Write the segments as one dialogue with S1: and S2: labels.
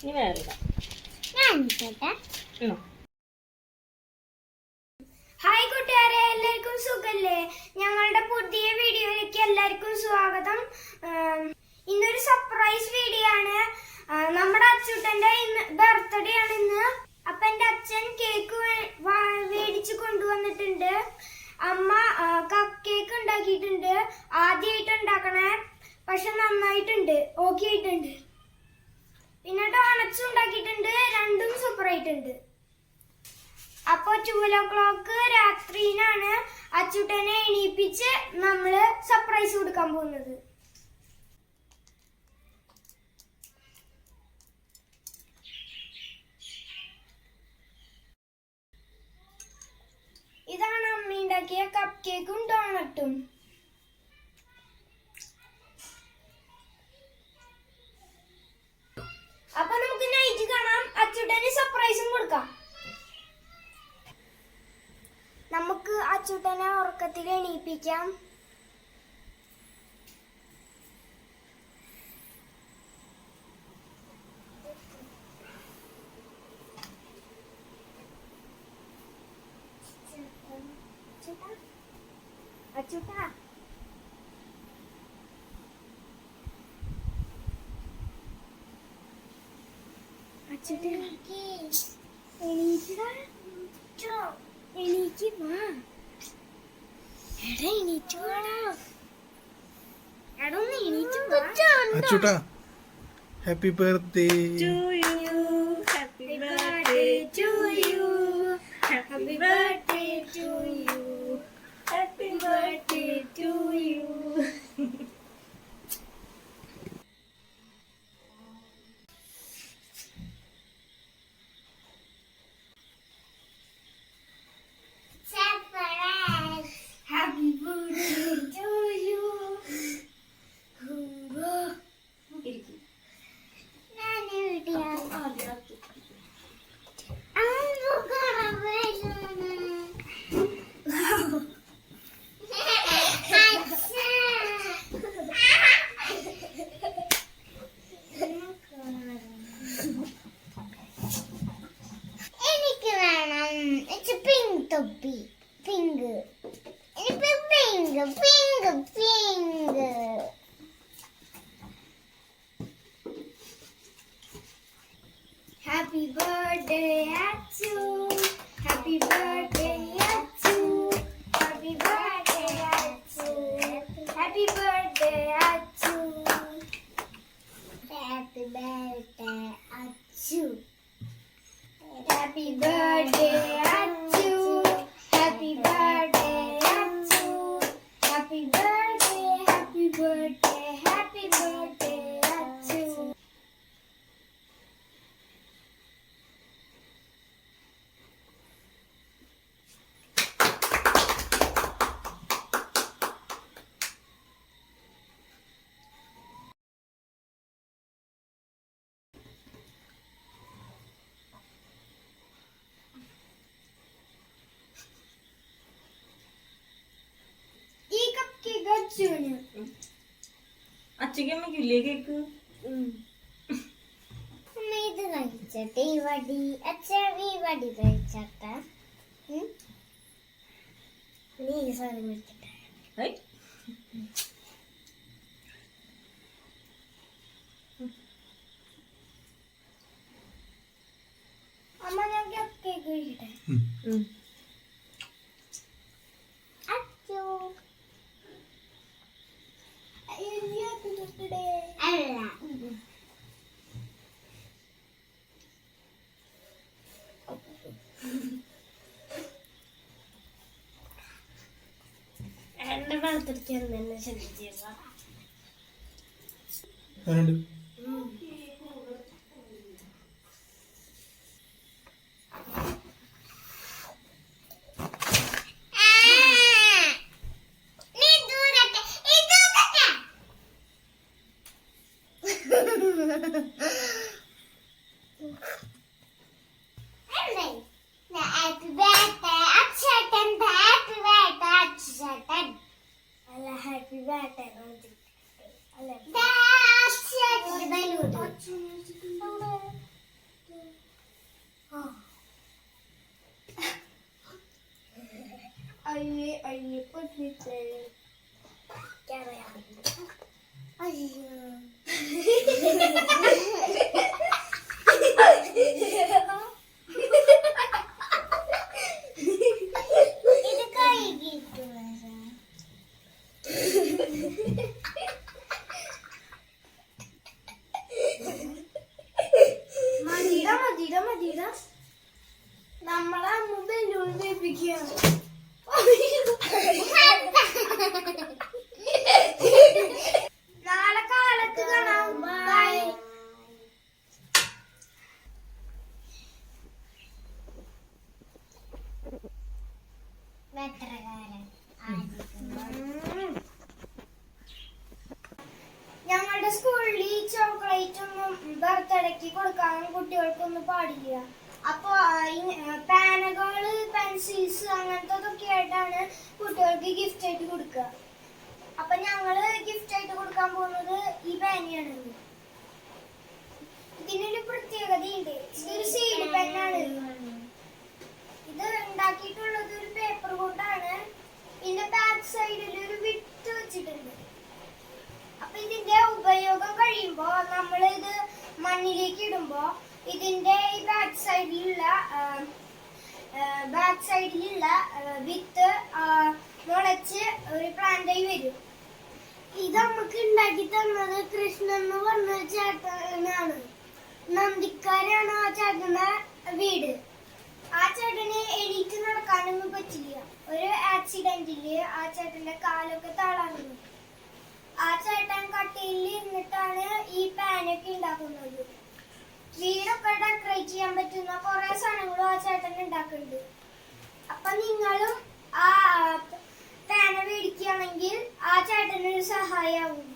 S1: ഇനി വേറെ
S2: ഹായ് കൂട്ടുകാരെ, എല്ലാവർക്കും സുഖല്ലേ? ഞങ്ങളുടെ പുതിയ വീഡിയോയിലേക്ക് എല്ലാവർക്കും സ്വാഗതം. ഇന്നൊരു സർപ്രൈസ് വീഡിയോ ആണ്. നമ്മുടെ അച്ചൂട്ടന്റെ ബർത്ത്ഡേ ആണ് ഇന്ന്. അപ്പൊ എന്റെ അച്ഛൻ കേക്ക് മേടിച്ചു കൊണ്ടുവന്നിട്ടുണ്ട്. അമ്മ കപ്പ് കേക്ക് ഉണ്ടാക്കിയിട്ടുണ്ട്. ആദ്യമായിട്ട് ഉണ്ടാക്കണേ, പക്ഷെ നന്നായിട്ടുണ്ട്, ഓക്കെ ആയിട്ടുണ്ട്. പിന്നെ ഡോണറ്റ്സ് ഉണ്ടാക്കിയിട്ടുണ്ട്, രണ്ടും സൂപ്പർ ആയിട്ടുണ്ട്. അപ്പൊ 12 രാത്രിയിലാണ് അച്ചൂട്ടനെ എണീപ്പിച്ച് നമ്മള് സർപ്രൈസ് കൊടുക്കാൻ പോകുന്നത്. ഇതാണ് അമ്മ ഉണ്ടാക്കിയ കപ്പ് കേക്കും ഡോണറ്റും. അപ്പൊ നമുക്ക് നൈറ്റ് കാണാം, അച്ചൂട്ടന് സർപ്രൈസും കൊടുക്കാം. നമുക്ക് അച്ചൂട്ടനെ ഉറക്കത്തിൽ എണീപ്പിക്കാം. അച്ചൂട്ടാ, അച്ചൂട്ടാ എണീക്കടാ, എണീക്ക് വാ. എടാ എണീറ്റ് വാടാ. എടാ ഒന്ന് എണീറ്റ് വാ.
S3: അച്ചൂട്ടാ, happy birthday
S1: to you, happy birthday to you, happy birthday to you, happy birthday to you.
S2: Topi, finger. It's a finger, finger, finger. Happy birthday, Atsu. Happy birthday, Atsu. Happy birthday, Atsu. Happy birthday, Atsu. Happy birthday, Atsu. Happy birthday, Atsu. Happy birthday, Atsu. Happy birthday, happy birthday, happy birthday, Atsu.
S1: അച്ഛക്കമ്മക്കില്ലേ cake?
S2: ഇത് കഴിച്ചട്ടെ, ഈ വടി അച്ഛ, ഈ വടി കഴിച്ചട്ടെ. നീ ഈ സാധനം കഴിച്ചട്ടെ. അമ്മ ഞാൻ കേക്ക് കഴിക്കട്ടെ. എന്റെ വളർത്തിരിക്കാൻ തന്നെ ശ്രദ്ധിച്ചിരുന്നു. Happy birthday, Aksatan. Happy birthday, Aksatan. Allah, happy birthday. Allah.
S1: അയ്യേ പൊട്ടിട്ടേ.
S2: അയ്യോ ഇത് കഴുകിയിട്ടു
S1: മതിട നമ്മളെ ബലൂൺ വേപ്പിക്കുകയാണ്. നാളെ കാലത്ത് കാണാം. ബൈ.
S2: വെത്രകാരൻ
S1: ഞങ്ങളുടെ സ്കൂളിൽ ഈ ചോക്ലേറ്റ് ഒന്നും ബർത്ത്ഡേക്ക് കൊടുക്കാൻ കുട്ടികൾക്കൊന്നും പാടില്ല. അപ്പൊ പാനകള് പെൻസിൽസ് അങ്ങനത്തെ ആയിട്ടാണ് കുട്ടികൾക്ക് ഗിഫ്റ്റ് ആയിട്ട് കൊടുക്കുക. അപ്പൊ ഞങ്ങള് ഗിഫ്റ്റ് ആയിട്ട് കൊടുക്കാൻ പോകുന്നത് ഈ പേനയാണ്. ഇതിനൊരു പ്രത്യേകതയുണ്ട്. ഇതൊരു സീഡ് പെന്നാണ്. ഇത് ഉണ്ടാക്കിയിട്ടുള്ളത് ഒരു പേപ്പർ കൊണ്ടാണ്. ഇതിന്റെ ബാക്ക് സൈഡിൽ ഒരു വിട്ട് വെച്ചിട്ടുണ്ട്. അപ്പൊ ഇതിന്റെ ഉപയോഗം കഴിയുമ്പോ നമ്മൾ ഇത് മണ്ണിലേക്ക് ഇടുമ്പോ ഇതിന്റെ ഈ ബാക്ക് സൈഡിലുള്ള വിത്ത് മുളച്ച് ഒരു പ്ലാന്റായി വരും. ഇത് നമുക്ക് ഉണ്ടാക്കി തന്നത് കൃഷ്ണൻ എന്ന് പറഞ്ഞ ചേട്ടനാണ്. നന്ദിക്കാരാണ് ആ ചേട്ടന്റെ വീട്. ആ ചേട്ടന് എണീറ്റ് നടക്കാനൊന്നും പറ്റില്ല. ഒരു ആക്സിഡന്റില് ആ ചേട്ടന്റെ കാലൊക്കെ തളർന്നു. ആ ചേട്ടൻ കട്ടിലിൽ ഇരുന്നിട്ടാണ് ഈ പാനൊക്കെ ഉണ്ടാക്കുന്നത്. വീടൊക്കെ ഡെക്കറേറ്റ് ചെയ്യാൻ പറ്റുന്ന കുറെ സാധനങ്ങളും ആ ചേട്ടൻ ഉണ്ടാക്കുന്നുണ്ട്. അപ്പൊ നിങ്ങളും ആ പാന മേടിക്കുകയാണെങ്കിൽ ആ ചേട്ടനൊരു സഹായമാവും.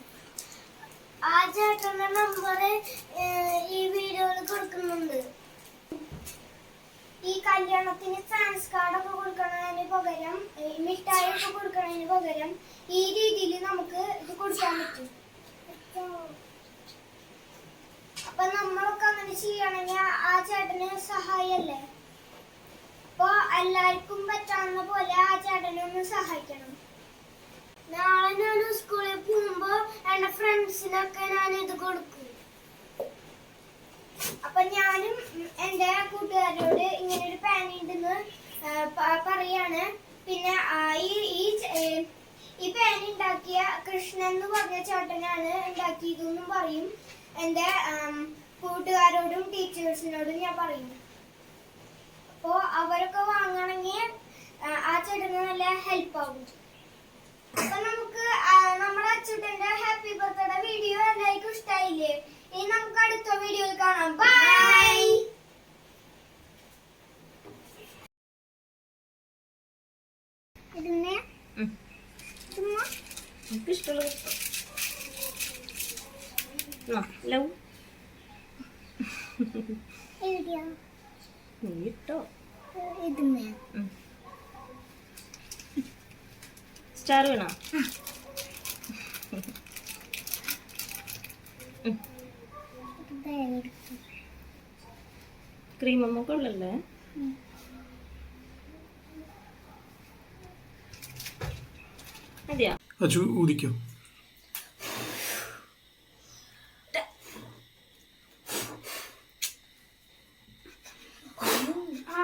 S1: ആ ചേട്ടന്റെ നമ്പർ ഈ വീഡിയോയിൽ കൊടുക്കുന്നുണ്ട്. ഈ കല്യാണത്തിന് ഫാൻസ് കാർഡൊക്കെ കൊടുക്കുന്നതിന് പകരം മിഠായി ഒക്കെ കൊടുക്കുന്നതിന് പകരം ഈ രീതിയിൽ നമുക്ക് ഇത് കൊടുക്കാൻ പറ്റും. അപ്പൊ നമ്മളൊക്കെ അങ്ങനെ ചെയ്യണമെങ്കിൽ ആ ചേട്ടന് സഹായല്ലേ. അപ്പൊ എല്ലാവർക്കും പറ്റാവുന്ന പോലെ ആ ചേട്ടനെ ഒന്ന് സഹായിക്കണം. നാളെ ഞാൻ സ്കൂളിൽ പോകുമ്പോ എന്റെ ഫ്രണ്ട്സിനൊക്കെ ഞാൻ ഇത് കൊടുക്കും. അപ്പൊ ഞാനും എന്റെ കൂട്ടുകാരോട് ഇങ്ങനെ ഒരു പാൻ ഉണ്ടെന്ന് പറയാണ്. പിന്നെ ഈ പാൻ ഉണ്ടാക്കിയ കൃഷ്ണൻ എന്ന് പറഞ്ഞ ചേട്ടനാണ് ഉണ്ടാക്കിയതെന്നും പറയും. എന്റെ കൂട്ടുകാരോടും ടീച്ചേഴ്സിനോടും ഞാൻ പറയും. അപ്പോ അവരൊക്കെ വാങ്ങണമെങ്കിൽ ആ ചേട്ടന് നല്ല ഹെൽപ്പ് ആകും. അപ്പൊ നമുക്ക് നമ്മുടെ അച്ഛന്റെ ഹാപ്പി ബർത്ത്ഡേ വീഡിയോ എല്ലാവർക്കും ഇഷ്ടമായില്ലേ? ഇനി നമുക്ക് അടുത്ത വീഡിയോയിൽ കാണാം. ബൈ.
S2: ഇതിനെ
S1: ലവ്
S2: എഴുതിയോ
S1: ഇട്ടോ
S2: ഇതിനെ
S1: സ്റ്റാർ വേണോ? ക്രീം അമ്മ കൊള്ളല്ലേ? അതെയാ
S3: അച്ചു ഊതിക്കോ.
S1: ആ